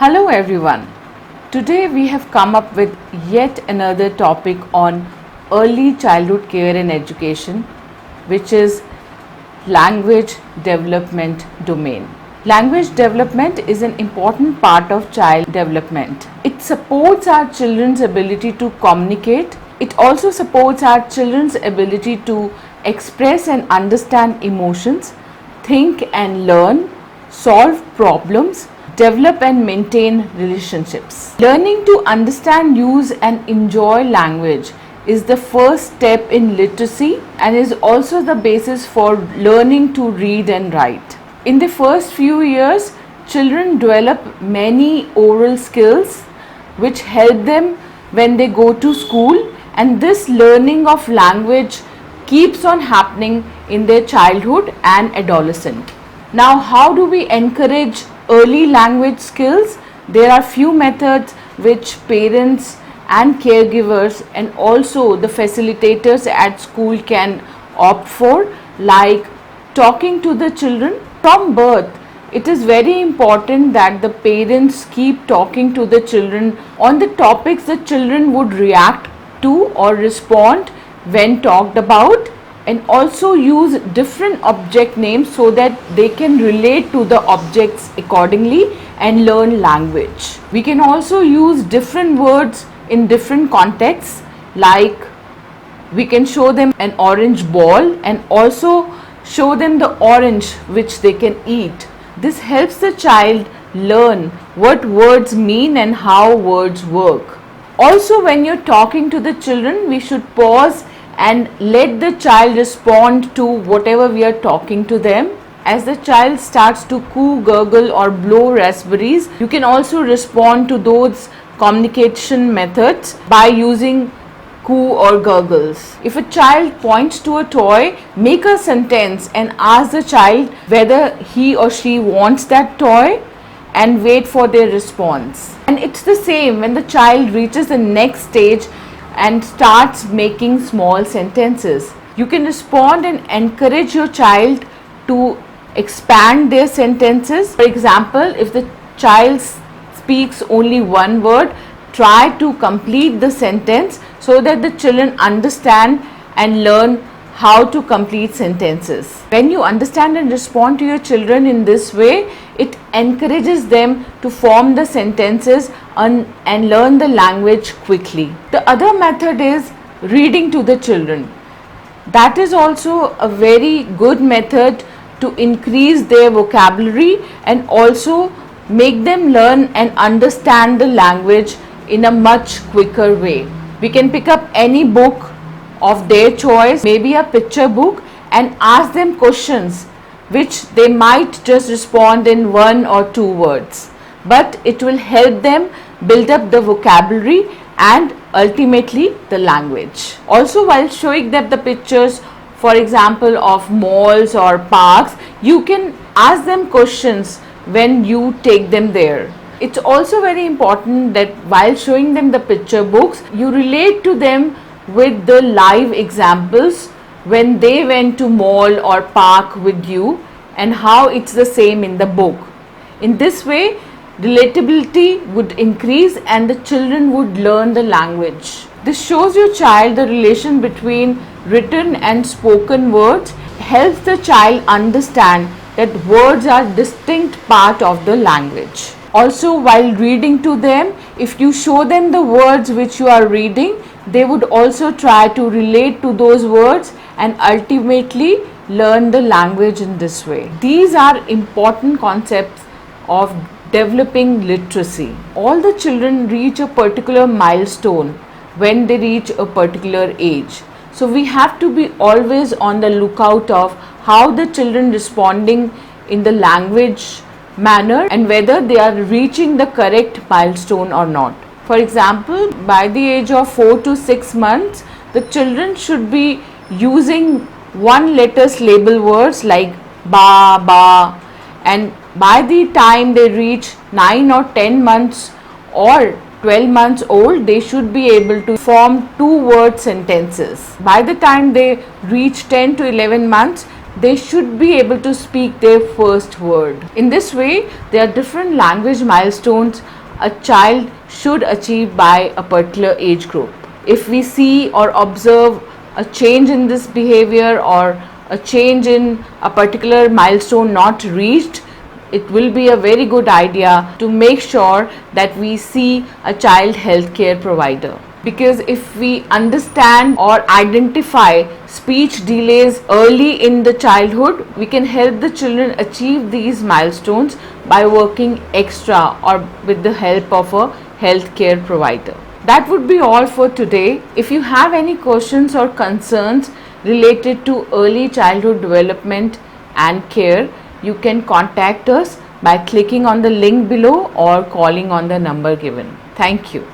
Hello everyone. Today we have come up with yet another topic on early childhood care and education, which is language development domain. Language development is an important part of child development. It supports our children's ability to communicate. It also supports our children's ability to express and understand emotions, think and learn, solve problems, develop and maintain relationships. Learning to understand, use and enjoy language is the first step in literacy and is also the basis for learning to read and write. In the first few years, children develop many oral skills which help them when they go to school, and this learning of language keeps on happening in their childhood and adolescent. Now, how do we encourage early language skills? There are few methods which parents and caregivers and also the facilitators at school can opt for, like talking to the children from birth. It is very important that the parents keep talking to the children on the topics the children would react to or respond when talked about, and also use different object names so that they can relate to the objects accordingly and learn language. We can also use different words in different contexts, like we can show them an orange ball and also show them the orange which they can eat. This helps the child learn what words mean and how words work. Also, when you're talking to the children, we should pause and let the child respond to whatever we are talking to them. As the child starts to coo, gurgle or blow raspberries, you can also respond to those communication methods by using coo or gurgles. If a child points to a toy, make a sentence and ask the child whether he or she wants that toy and wait for their response. And it's the same when the child reaches the next stage and starts making small sentences. You can respond and encourage your child to expand their sentences. For example, if the child speaks only one word, try to complete the sentence so that the children understand and learn how to complete sentences. When you understand and respond to your children in this way, it encourages them to form the sentences and learn the language quickly. The other method is reading to the children. That is also a very good method to increase their vocabulary and also make them learn and understand the language in a much quicker way. We can pick up any book of their choice, maybe a picture book, and ask them questions which they might just respond in 1 or 2 words, but it will help them build up the vocabulary and ultimately the language. Also, while showing them the pictures, for example, of malls or parks, you can ask them questions when you take them there. It's also very important that while showing them the picture books, you relate to them with the live examples when they went to mall or park with you and how it's the same in the book. In this way, relatability would increase and the children would learn the language. This shows your child the relation between written and spoken words, helps the child understand that words are distinct part of the language. Also, while reading to them, if you show them the words which you are reading, they would also try to relate to those words and ultimately learn the language in this way. These are important concepts of developing literacy. All the children reach a particular milestone when they reach a particular age. So we have to be always on the lookout of how the children responding in the language manner and whether they are reaching the correct milestone or not. For example, by the age of 4 to 6 months, the children should be using one letter syllable words like ba, ba, and by the time they reach 9 or 10 months or 12 months old, they should be able to form 2-word sentences. By the time they reach 10 to 11 months, they should be able to speak their first word. In this way, there are different language milestones a child should achieve by a particular age group. If we see or observe a change in this behavior or a change in a particular milestone not reached, it will be a very good idea to make sure that we see a child health care provider. Because if we understand or identify speech delays early in the childhood, we can help the children achieve these milestones by working extra or with the help of a health care provider. That would be all for today. If you have any questions or concerns related to early childhood development and care, you can contact us by clicking on the link below or calling on the number given. Thank you.